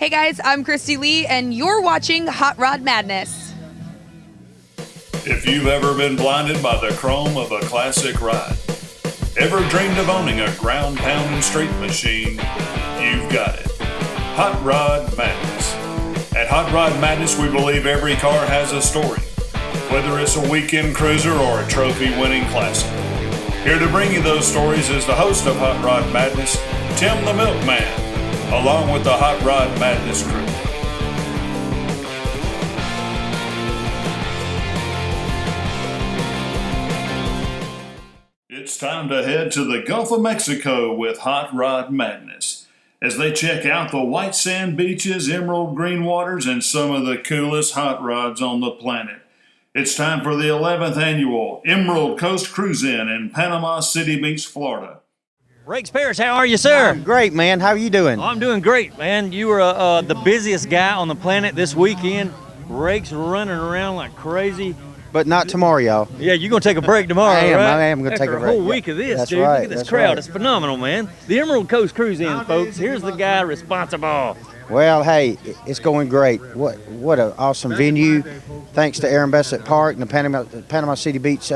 Hey guys, I'm Christy Lee, and you're watching Hot Rod Madness. If you've ever been blinded by the chrome of a classic ride, ever dreamed of owning a ground-pounding street machine, you've got it. Hot Rod Madness. At Hot Rod Madness, we believe every car has a story, whether it's a weekend cruiser or a trophy-winning classic. Here to bring you those stories is the host of Hot Rod Madness, Tim the Milkman, along with the Hot Rod Madness crew. It's time to head to the Gulf of Mexico with Hot Rod Madness as they check out the white sand beaches, emerald green waters, and some of the coolest hot rods on the planet. It's time for the 11th annual Emerald Coast Cruiz-In in Panama City Beach, Florida. Rakes Parrish, how are you, sir? I'm great, man. How are you doing? I'm doing great, man. You were the busiest guy on the planet this weekend. Rakes running around like crazy. But not tomorrow, y'all. Yeah, you're going to take a break tomorrow, I right? am going to take a break. After a whole week of this, That's dude. Right. Look at this That's crowd. Right. It's phenomenal, man. The Emerald Coast Cruiz-In, folks. Here's the guy responsible. Well, hey, it's going great. What an awesome venue. Thanks to Aaron Bessett Park and the Panama City Beach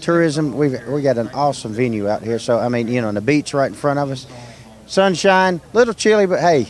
Tourism. We got an awesome venue out here. So, I mean, you know, and the beach right in front of us. Sunshine, a little chilly, but hey,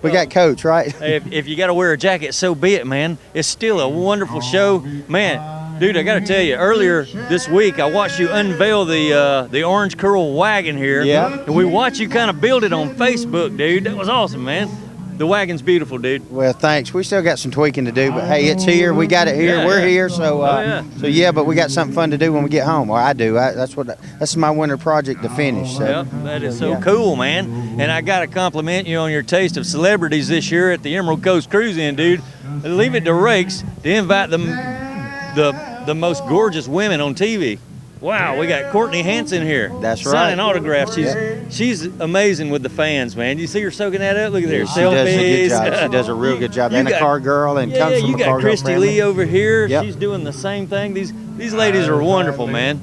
we got Coach, right? Hey, if you got to wear a jacket, so be it, man. It's still a wonderful show. Man, dude, I got to tell you, earlier this week, I watched you unveil the orange curl wagon here. Yeah. And we watched you kind of build it on Facebook, dude. That was awesome, man. The wagon's beautiful, dude. Well, thanks. We still got some tweaking to do, but hey, it's here. We got it here. Yeah, We're yeah. here. So, so yeah. But we got something fun to do when we get home. Or I do. That's my winter project to finish. So. Yep, that is so cool, man. And I got to compliment you on your taste of celebrities this year at the Emerald Coast Cruiz-In, dude. Leave it to Rakes to invite the most gorgeous women on TV. Wow, we got Courtney Hanson here. That's right. Signing autographs. She's amazing with the fans, man. You see her soaking that up? Look at her She selfies. does a good job. She does a real good job. And a car girl and comes from you a got car girl Christy family. Lee over here. Yep. She's doing the same thing. These ladies are wonderful, man.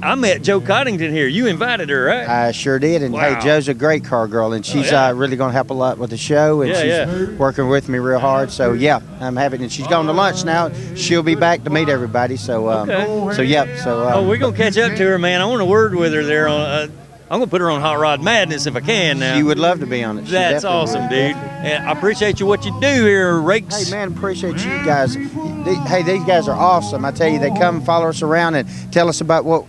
I met Joe Coddington here. You invited her, right? I sure did. And Wow. hey, Joe's a great car girl, and she's really going to help a lot with the show, and she's working with me real hard. So yeah, I'm happy. And she's going to lunch now. She'll be back to meet everybody. So so yep. So we're gonna catch up to her, man. I want a word with her there on. I'm gonna put her on Hot Rod Madness if I can now. she would love to be on it. She That's definitely awesome, would. dude. And I appreciate you what you do here, Rakes. Hey man, appreciate you guys. Hey, these guys are awesome. I tell you, they come follow us around and tell us about what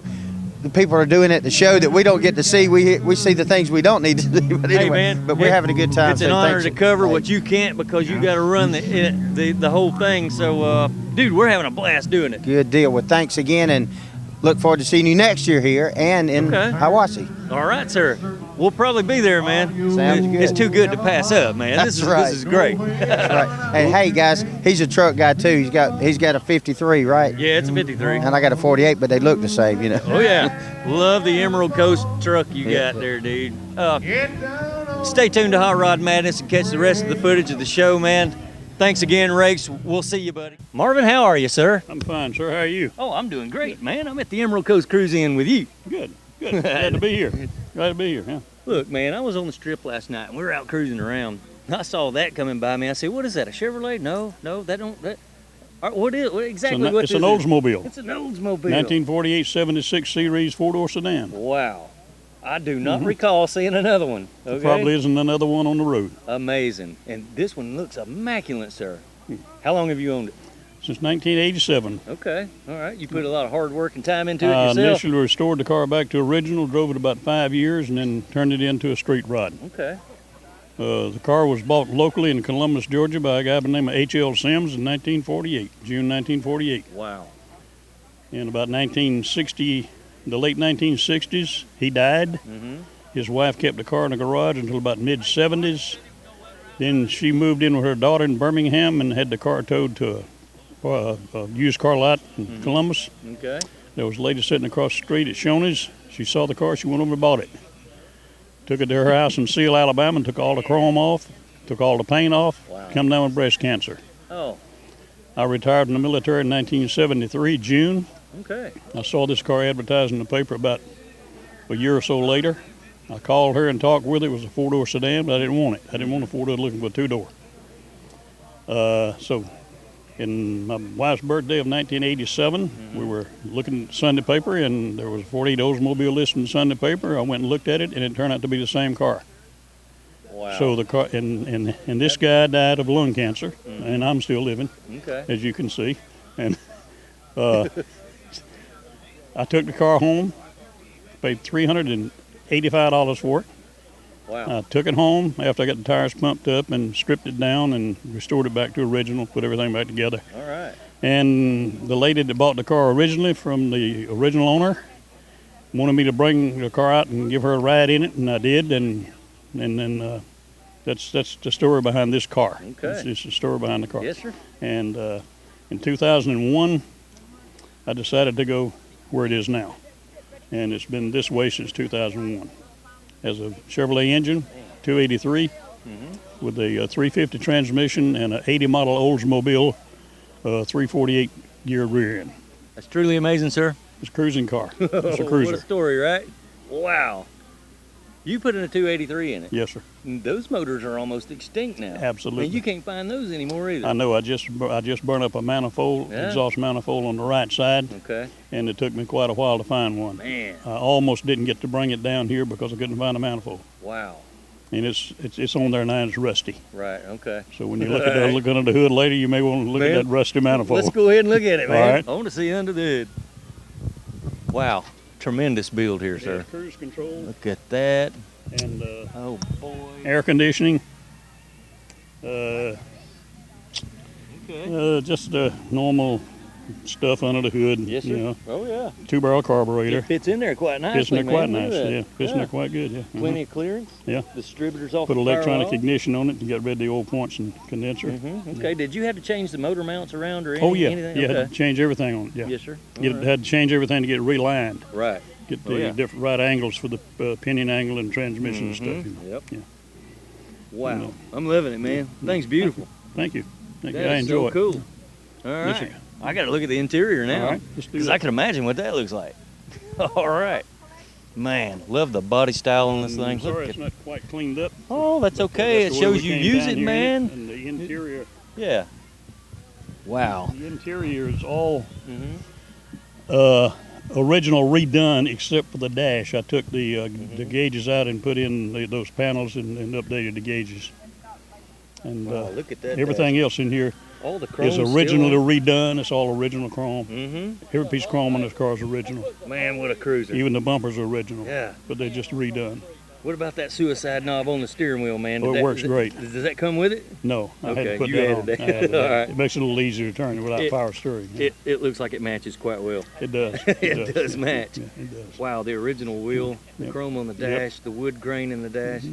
the people are doing at the show that we don't get to see. We see the things we don't need to do. But anyway, Hey man, but we're having a good time. It's an so honor thanks. to cover Hey. what you can't because you got to run the whole thing. So, dude, we're having a blast doing it. Good deal. Well, thanks again, and look forward to seeing you next year here and in Hiawassee. All right, sir. We'll probably be there, man. Sounds good. It's too good to pass up, man. That's This right. is great. That's right. And hey, guys, he's a truck guy too. He's got a 53, right? Yeah, it's a 53. And I got a 48, but they look the same, you know. Oh yeah, love the Emerald Coast truck you got there, dude. Stay tuned to Hot Rod Madness and catch the rest of the footage of the show, man. Thanks again, Rakes. We'll see you, buddy. Marvin, how are you, sir? I'm fine, sir. How are you? Oh, I'm doing great, man. I'm at the Emerald Coast Cruiz-In with you. Good. Glad to be here. Glad to be here, huh? Look, man, I was on the strip last night and we were out cruising around. I saw that coming by me. I said, "What is that? A Chevrolet?" No, that don't. That. What is? What exactly? It's an Oldsmobile. It's an Oldsmobile. 1948 76 series four-door sedan. Wow. I do not recall seeing another one. Okay. There probably isn't another one on the road. Amazing. And this one looks immaculate, sir. How long have you owned it? Since 1987. Okay. All right. You put a lot of hard work and time into it I yourself. initially restored the car back to original, drove it about 5 years, and then turned it into a street rod. Okay. The car was bought locally in Columbus, Georgia by a guy by the name of H.L. Sims in 1948, June 1948. Wow. In about 1960, the late 1960s, he died. Mm-hmm. His wife kept the car in the garage until about mid-70s. Then she moved in with her daughter in Birmingham and had the car towed to a used car lot in Columbus. Okay. There was a lady sitting across the street at Shoney's. She saw the car. She went over and bought it. Took it to her house in Seal, Alabama, and took all the chrome off, took all the paint off, come down with breast cancer. Oh. I retired from the military in 1973, June. Okay. I saw this car advertised in the paper about a year or so later. I called her and talked with her. It was a four-door sedan, but I didn't want it. I didn't want a four-door, looking for a two-door. So in my wife's birthday of 1987, we were looking at Sunday paper, and there was a 48 Oldsmobile listed in the Sunday paper. I went and looked at it, and it turned out to be the same car. Wow. So the car, and this guy died of lung cancer, and I'm still living, as you can see. And I took the car home, paid $385 for it. Wow. I took it home after I got the tires pumped up and stripped it down and restored it back to original, put everything back together. All right. And the lady that bought the car originally from the original owner wanted me to bring the car out and give her a ride in it, and I did. And then that's the story behind this car. Okay. It's the story behind the car. Yes, sir. And in 2001, I decided to go where it is now, and it's been this way since 2001. Has a Chevrolet engine, 283, with a 350 transmission and an 80 model Oldsmobile 348 gear rear end. That's truly amazing, sir. It's a cruising car. It's a What cruiser. a story, right? Wow. You put in a 283 in it. Yes, sir. Those motors are almost extinct now. Absolutely. And you can't find those anymore either. I know. I just burned up a manifold, Yeah. exhaust manifold on the right side, Okay. and it took me quite a while to find one. Man. I almost didn't get to bring it down here because I couldn't find a manifold. Wow. And it's on there now, and it's rusty. Right. Okay. So when you look under the hood later, you may want to look Man, at that rusty manifold. Let's go ahead and look at it, man. All right. I want to see under the hood. Wow. Tremendous build here, sir. Cruise control Look at that. and Oh, boy. air conditioning. Okay. Just normal stuff under the hood. Yes, sir. You know, Oh, yeah. 2-barrel carburetor. It fits in there quite nicely, Fits in there man. quite Look at nice. that. Yeah, fits in there quite good. Yeah. Plenty of clearance. Yeah. Distributors off Put the electronic power off. ignition on it to get rid of the old points and condenser. Okay. Did you have to change the motor mounts around or Oh yeah, anything? you Okay. had to change everything on it. Yeah. Yes, sir. You All right. had to change everything to get it relined. Right. Get Oh, the yeah. different right angles for the pinion angle and transmission and stuff. You know. Yep. Yeah. Wow. No. I'm loving it, man. Thing's beautiful. Thank you. Thank you. That I is enjoy so it. cool. All Yes, right. sir. I got to look at the interior now. All right, let's do Because that. I can imagine what that looks like. All right. Man, love the body style on this thing. Sorry, Look it's at, not quite cleaned up. oh, that's okay. That's It the way shows we you came use down it, here in man. And the interior. Yeah. Wow. The interior is all Mm-hmm. original redone except for the dash. I took the gauges out and put in those panels and updated the gauges. And Wow, look at that. everything else in here All the chrome is originally redone. It's all original chrome. Mm-hmm. Every piece of chrome on this car is original. Man, what a cruiser. Even the bumpers are original. Yeah. But they're just redone. What about that suicide knob on the steering wheel, man? Oh, it works great. Does that come with it? No, I had Okay, to put you that added on. that. I added All that. right. It makes it a little easier to turn without It- power steering. Yeah. It looks like it matches quite well. It does. It does match. Yeah, it does. Wow, the original wheel, the Yep. chrome on the Yep. dash, the wood grain in the dash.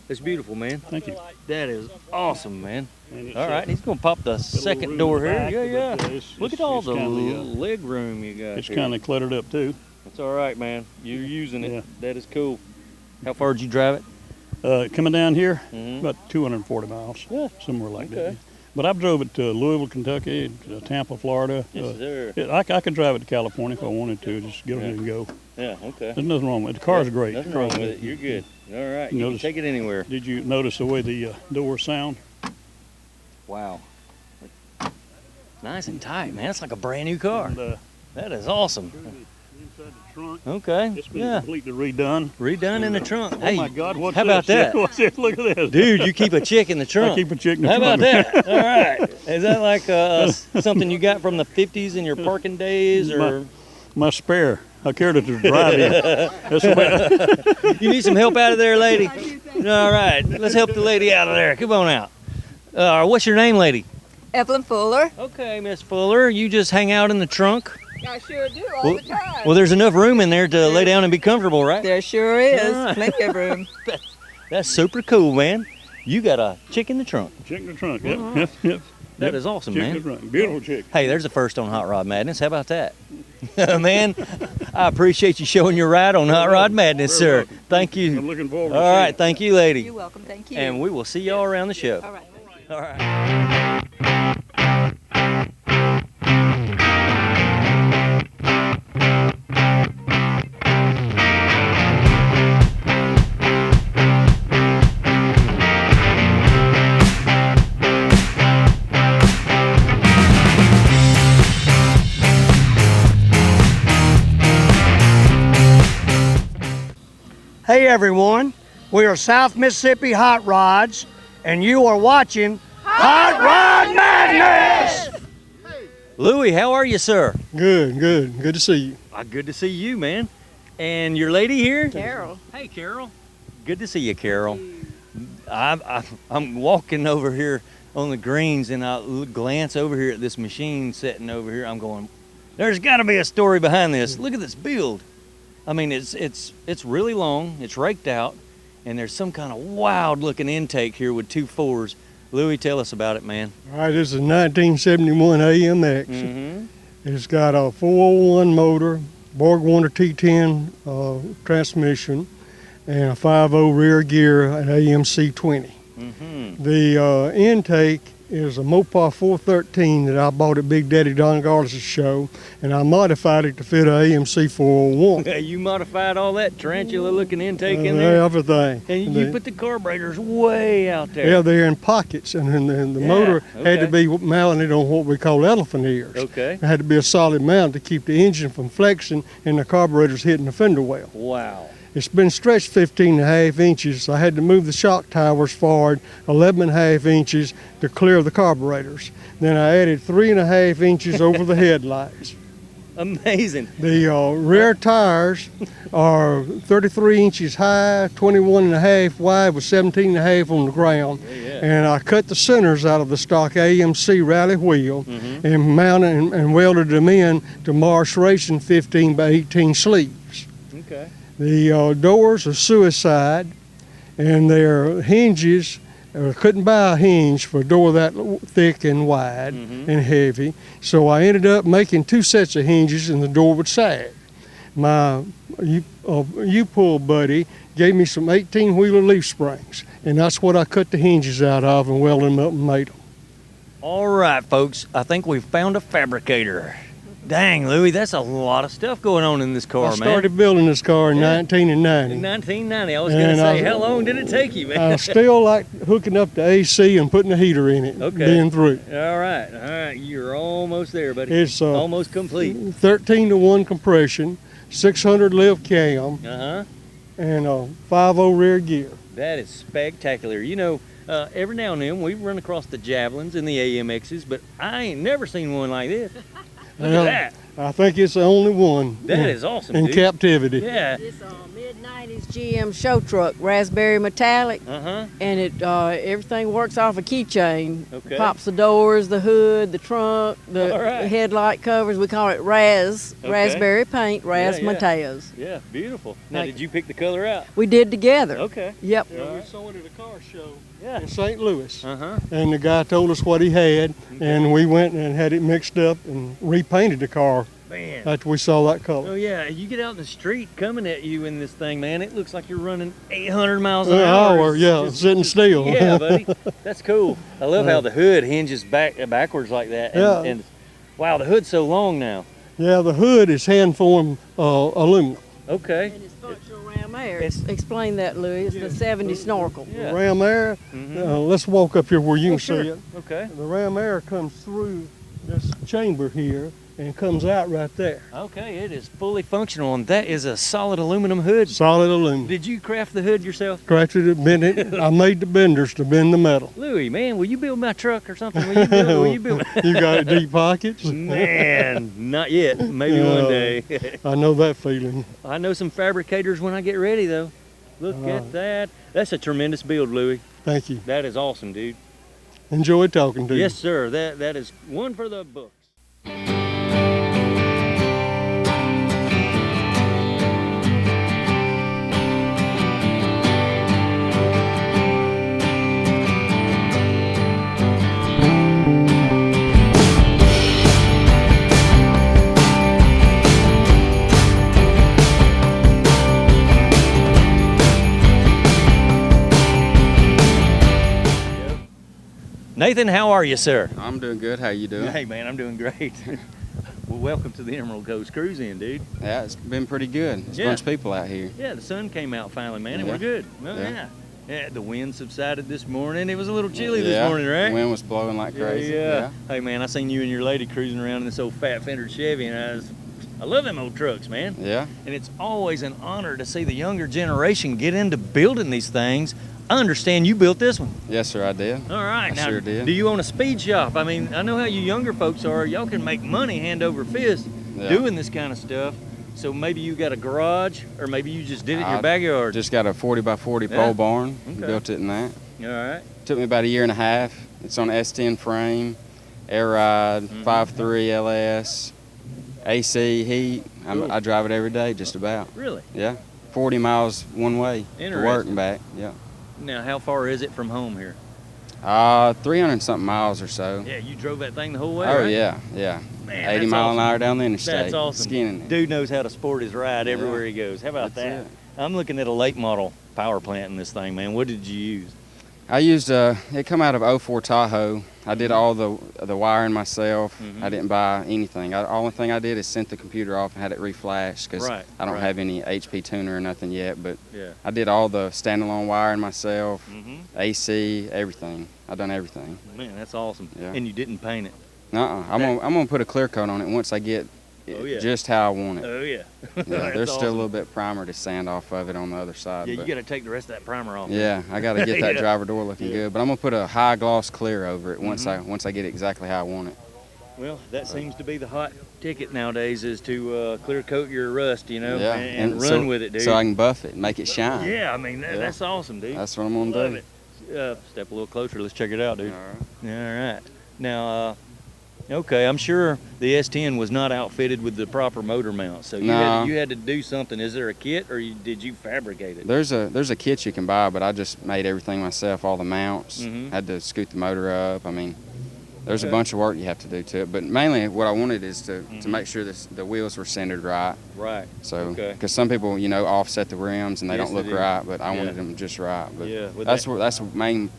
It's beautiful, man. Thank you. That is awesome, man. And it's, All right, he's gonna pop the got a little second room door in the here. back, Yeah, but, yeah. it's- Look it's- at all it's the kinda, leg room you got. It's here. kind of cluttered up too. It's all right, man. You're using it. Yeah. That is cool. How far did you drive it? Coming down here, Mhm. about 240 miles, Yeah. somewhere like Okay. that. But I've drove it to Louisville, Kentucky, to Tampa, Florida. Yes, sir. I could drive it to California if I wanted to. Just get on it and go. Yeah, okay. There's nothing wrong with it. The car's great. Nothing The wrong car's with great. it. You're good. All right. You You can notice- take it anywhere. Did you notice the way the doors sound? Wow. Nice and tight, man. It's like a brand new car. And, That is awesome. inside the trunk, Okay. it's been Yeah. completely redone. Redone in the trunk. Oh Hey, my God! What's how about this? that? What's this? Look at this, dude, you keep a chick in the trunk. I keep a chick in the How trunk. about that? All right. Is that like something you got from the 50s in your parking days, or My spare. I carried it to the drive-in. That's the way. you need some help out of there, lady? All right. Let's help the lady out of there. Come on out. What's your name, lady? Evelyn Fuller. Okay, Miss Fuller. You just hang out in the trunk. I sure do all the time. Well, there's enough room in there to lay down and be comfortable, right? There sure is. All right. Plenty of room. That's super cool, man. You got a chick in the trunk. Chick in the trunk. Yep. Yep. That is awesome, Chick in man. the trunk. Beautiful chick. Hey, there's the first on Hot Rod Madness. How about that? Man, I appreciate you showing your ride on Hot Rod Madness, Very sir. welcome. Thank I'm you. looking forward All to seeing right, it. thank you, lady. You're welcome. Thank you. And we will see y'all around the show. all right. All right. Hey everyone, we are South Mississippi Hot Rods, and you are watching Hot Rod Madness! Louie, how are you, sir? Good to see you. Good to see you, man. And your lady here? Carol. Hey, Carol. Good to see you, Carol. I'm walking over here on the greens, and I glance over here at this machine sitting over here. I'm going, there's got to be a story behind this. Look at this build. I mean, it's really long. It's raked out, and there's some kind of wild-looking intake here with 2 4s. Louie, tell us about it, man. All right, this is a 1971 AMX. Mm-hmm. It's got a 401 motor, Borg Warner T10 transmission, and a 5.0 rear gear, an AMC 20. Mm-hmm. The intake is a Mopar 413 that I bought at Big Daddy Don Garlis' show, and I modified it to fit an AMC 401. You modified all that tarantula-looking intake in there? Everything. And you put the carburetors way out there. Yeah, they're in pockets, and the motor had to be mounted on what we call elephant ears. Okay. It had to be a solid mount to keep the engine from flexing and the carburetors hitting the fender well. Wow. It's been stretched 15.5 inches. I had to move the shock towers forward 11.5 inches to clear the carburetors. Then I added 3.5 inches over the headlights. Amazing. The rear tires are 33 inches high, 21.5 wide with 17.5 on the ground. Yeah. And I cut the centers out of the stock AMC rally wheel and mounted and welded them in to Marsh Racing 15 by 18 sleeves. Okay. The doors are suicide, and their hinges, couldn't buy a hinge for a door that thick and wide and heavy, so I ended up making 2 sets of hinges and the door would sag. My U-pull buddy gave me some 18-wheeler leaf springs, and that's what I cut the hinges out of and welded them up and made them. All right, folks, I think we've found a fabricator. Dang, Louie, that's a lot of stuff going on in this car, I started building this car in 1990. In 1990, I was going to say, how long did it take you, man? I still like hooking up the AC and putting a heater in it, being through. All right, you're almost there, buddy. It's almost complete. 13-to-1 compression, 600 lift cam, Uh-huh. and a 5.0 rear gear. That is spectacular. You know, every now and then we run across the Javelins and the AMXs, but I ain't never seen one like this. Look at that. I think it's the only one. That is awesome, in dude. captivity. Yeah. This mid-90s GM show truck, raspberry metallic, Uh-huh. and it everything works off a keychain. Okay. Pops the doors, the hood, the trunk, the All right. headlight covers. We call it raspberry paint, Yeah. Mateos. Yeah, beautiful. Now, Like- did you pick the color out? We did together. Okay. Yep. Yeah, we saw it at a car show Yeah. in St. Louis. Uh-huh. And the guy told us what he had, and we went and had it mixed up and repainted the car Man. after we saw that color. Oh, yeah, you get out in the street coming at you in this thing, man, it looks like you're running 800 miles an hour. It's sitting still. Yeah, buddy. That's cool. I love how the hood hinges backwards like that. And wow, the hood's so long now. Yeah, the hood is hand-formed aluminum. Okay. And it's functional ram air. Explain that, Louis. It's the 70 snorkel. Yeah. Ram air, let's walk up here where you can see it. Okay. The ram air comes through this chamber here and comes out right there. Okay, it is fully functional, and that is a solid aluminum hood. Solid aluminum. Did you craft the hood yourself? Crafted it, bent it. I made the benders to bend the metal. Louis, man, will you build my truck or something? Will you build You got deep pockets? Man, not yet. Maybe one day. I know that feeling. I know some fabricators when I get ready, though. Look at that. That's a tremendous build, Louis. Thank you. That is awesome, dude. Enjoyed talking to you. Yes, sir. That is one for the books. Nathan, how are you, sir? I'm doing good. How you doing? Hey, man, I'm doing great. Well, welcome to the Emerald Coast Cruise In, dude. Yeah, it's been pretty good. There's a bunch of people out here. Yeah, the sun came out finally, man, and Yeah. we're good. Well, Yeah. Yeah, the wind subsided this morning. It was a little chilly this morning, right? The wind was blowing like crazy. Yeah. Hey, man, I seen you and your lady cruising around in this old fat fendered Chevy, and I was I love them old trucks, man. Yeah. And it's always an honor to see the younger generation get into building these things. I understand you built this one. Yes, sir, I did. All right. I Now, sure did. do you own a speed shop? I mean, I know how you younger folks are. Y'all can make money hand over fist Yeah. doing this kind of stuff. So maybe you got a garage, or maybe you just did it in your I backyard. Just got a 40 by 40 Yeah. pole barn. Okay. Built it in that. All right. Took me about a year and a half. It's on S10 frame, air ride, 5.3 LS, AC, heat. Cool. I drive it every day, just about. Really? Yeah. 40 miles one way to work Interesting. and back. Yeah. Now, how far is it from home here? 300 something miles or so. Yeah, you drove that thing the whole way, Oh right? yeah, yeah. Man, 80 that's mile awesome. an hour down the interstate. That's awesome. Skinning it. Dude knows how to sport his ride Yeah. everywhere he goes. How about That's that? I'm looking at a late model power plant in this thing, man. What did you use? I used it come out of 04 Tahoe. I did all the wiring myself. I didn't buy anything. Only thing I did is sent the computer off and had it reflashed because Right, I don't right. have any HP tuner or nothing yet. But Yeah. I did all the standalone wiring myself, Mm-hmm. AC, everything. I done everything. Man, that's awesome. Yeah. And you didn't paint it. I'm gonna put a clear coat on it once I get Oh, yeah. just how I want it. Oh, yeah. Yeah, That's there's still a awesome. little bit primer to sand off of it on the other side. Yeah, you but- got to take the rest of that primer off. Yeah, I got to get that Yeah. driver door looking Yeah. good, but I'm gonna put a high gloss clear over it once Mhm. I get it exactly how I want it. Well, that seems to be the hot ticket nowadays is to clear coat your rust, you know, Yeah, and run so, with it, dude. So I can buff it and make it shine. Yeah, I mean, Yeah. that's awesome, dude. That's what I'm gonna Love do. it. Step a little closer. Let's check it out, dude. All right. All right. Now, okay, I'm sure the S10 was not outfitted with the proper motor mount, so No. you had to do something. Is there a kit, or did you fabricate it? There's a kit you can buy, but I just made everything myself, all the mounts. Mhm. Had to scoot the motor up. I mean, there's a Okay. bunch of work you have to do to it, but mainly what I wanted is to Mhm. make sure the wheels were centered right. Right. So, Okay. because some people, offset the rims and they Yes, don't look they do. right, but I Yeah. wanted them just right. But Yeah, with that's that- that's the main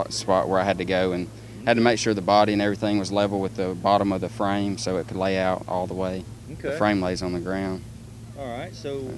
spot where I had to go and had to make sure the body and everything was level with the bottom of the frame so it could lay out all the way. The Okay. frame lays on the ground. All right. So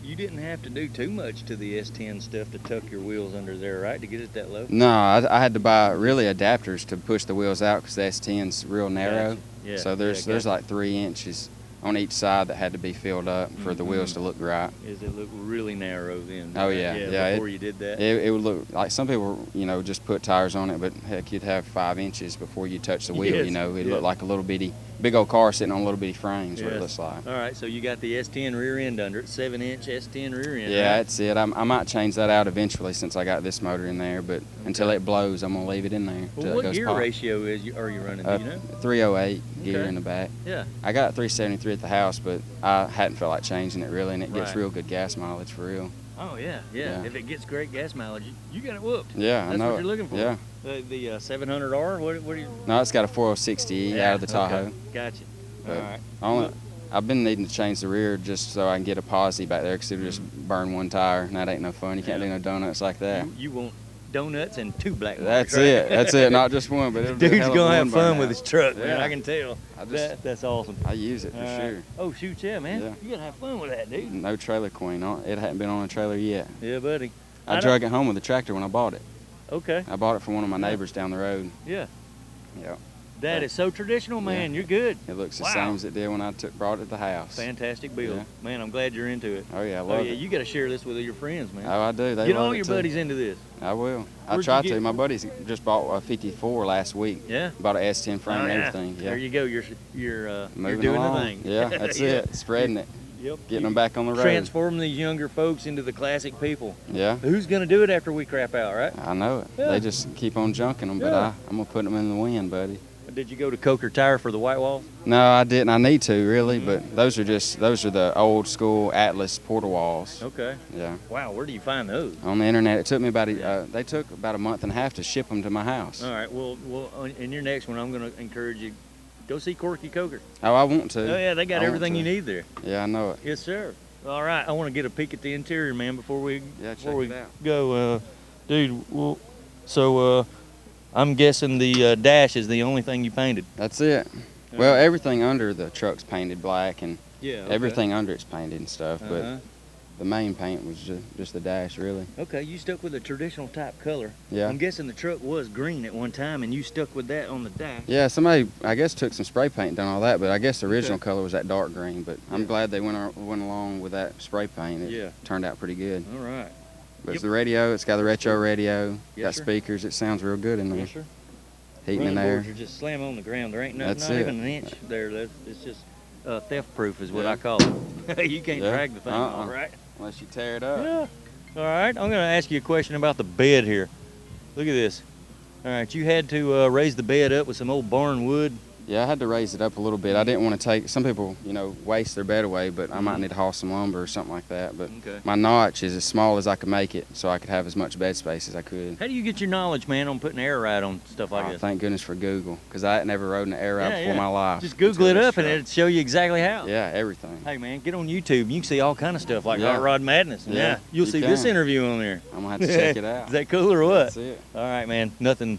you didn't have to do too much to the S10 stuff to tuck your wheels under there, right, to get it that low? No, I had to buy really adapters to push the wheels out because the S10's real narrow. Gotcha. Yeah. So there's gotcha. like 3 inches on each side that had to be filled up for the wheels to look right. Is it look really narrow then? Oh, yeah. Yeah, Before you did that. It would look like some people, just put tires on it, but heck, you'd have 5 inches before you touch the wheel. Yes, It'd yeah. look like a little bitty, big old car sitting on little bitty frames. What it Yes. looks like. All right. So you got the S10 rear end under it, 7-inch S10 rear end. Yeah, right? that's it. I might change that out eventually since I got this motor in there, but until it blows, I'm gonna leave it in there. Well, Till it what goes gear pop. ratio are you running? Do you know? 308 gear Okay. in the back. Yeah. I got 373 at the house, but I hadn't felt like changing it really, and it gets Right. real good gas mileage for real. Oh yeah, Yeah. If it gets great gas mileage, you got it whooped. Yeah, I That's know what it. you're looking for. Yeah. The 700R. What do you? No, it's got a 4060 out of the Tahoe. Okay. Gotcha. But All right. I've been needing to change the rear just so I can get a posi back there because it'll just burn one tire, and that ain't no fun. You can't do no donuts like that. You want donuts and 2 black marks, That's right? it. That's it. Not just one, but it'll do a Dude's hell of a gonna have one fun burnout. with his truck, man. Yeah. I can tell. That's awesome. I use it for All right. sure. Oh shoot, yeah, man. Yeah. You gotta have fun with that, dude. No trailer queen. It hadn't been on a trailer yet. Yeah, buddy. I drug it home with a tractor when I bought it. Okay. I bought it from one of my neighbors down the road. Yeah. Yeah. That is so traditional, man. You're good. It looks the Wow. same as it did when I brought it to the house. Fantastic build. Yeah. Man, I'm glad you're into it. Oh yeah, I Oh love yeah, it. you got to share this with your friends, man. Oh, I do. They Get love all it your too. buddies into this. I will. I Where'd try you get- to. My buddies just bought a 54 last week. Yeah. Bought an S10 frame Oh, and yeah. everything. Yeah. There you go. You're Moving doing along. the thing. Yeah, that's Yeah. it. Spreading it. Yep. Getting them back on the road. Transform these younger folks into the classic people. Yeah. Who's gonna do it after we crap out, right? I know it. Yeah. They just keep on junking them, but Yeah. I'm gonna put them in the wind, buddy. Did you go to Coker Tire for the white walls? No, I didn't. I need to really, but those are the old school Atlas porter walls. Okay. Yeah. Wow, where do you find those? On the internet, it took me they took about a month and a half to ship them to my house. All right. Well, in your next one, I'm gonna encourage you. Go see Corky Coker. Oh, I want to. Oh yeah, they got I want everything to. you need there. Yeah, I know it. Yes, sir. All right, I want to get a peek at the interior, man, before we Yeah, before check we it out. go. Dude, well, so I'm guessing the dash is the only thing you painted. That's it. Well, everything under the truck's painted black, and Yeah. everything under it's painted and stuff. Uh-huh. the main paint was just the dash, really. Okay, you stuck with a traditional type color. Yeah. I'm guessing the truck was green at one time, and you stuck with that on the dash. Yeah, somebody, I guess, took some spray paint and done all that, but I guess the original color was that dark green, but I'm glad they went along with that spray paint. It turned out pretty good. All right. But it's the radio, it's got the retro radio, got sir. Speakers, it sounds real good in there. Yes, sir. Heating in Running there. boards are just slam on the ground. There ain't not even an inch there. It's just theft-proof is what I call it. You can't drag the thing off, right? Unless you tear it up. Yeah. All right, I'm going to ask you a question about the bed here. Look at this. All right, you had to raise the bed up with some old barn wood. Yeah, I had to raise it up a little bit. I didn't want to take, some people, waste their bed away, but I might need to haul some lumber or something like that. But my notch is as small as I could make it, so I could have as much bed space as I could. How do you get your knowledge, man, on putting air ride on stuff like this? Thank goodness for Google, because I had never rode an air ride before in my life. Just Google it up and it'll show you exactly how. Yeah, everything. Hey, man, get on YouTube. You can see all kind of stuff like Hot Rod Madness. Yeah, you'll see this interview on there. I'm going to have to check it out. Is that cool or what? That's it. All right, man. Nothing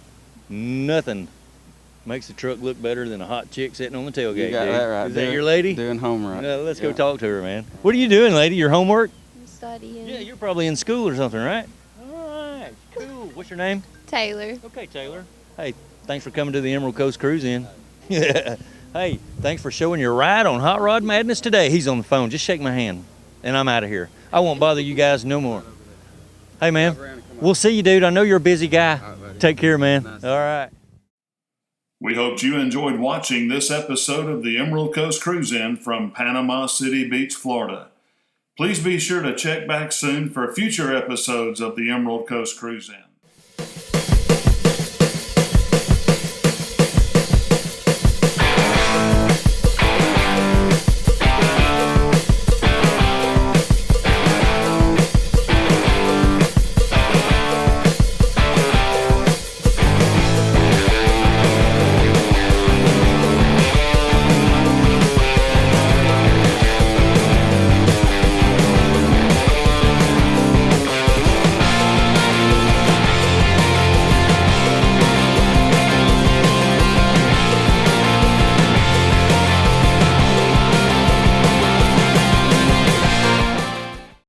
makes the truck look better than a hot chick sitting on the tailgate. You got that right. Is that your lady? Doing homework. Let's go talk to her, man. What are you doing, lady? Your homework? I'm studying. Yeah, you're probably in school or something, right? All right, cool. What's your name? Taylor. Okay, Taylor. Hey, thanks for coming to the Emerald Coast Cruise In. Yeah. Hey, thanks for showing your ride on Hot Rod Madness today. He's on the phone. Just shake my hand, and I'm out of here. I won't bother you guys no more. Hey, man. We'll see you, dude. I know you're a busy guy. Take care, man. All right. We hoped you enjoyed watching this episode of the Emerald Coast Cruise In from Panama City Beach, Florida. Please be sure to check back soon for future episodes of the Emerald Coast Cruise In.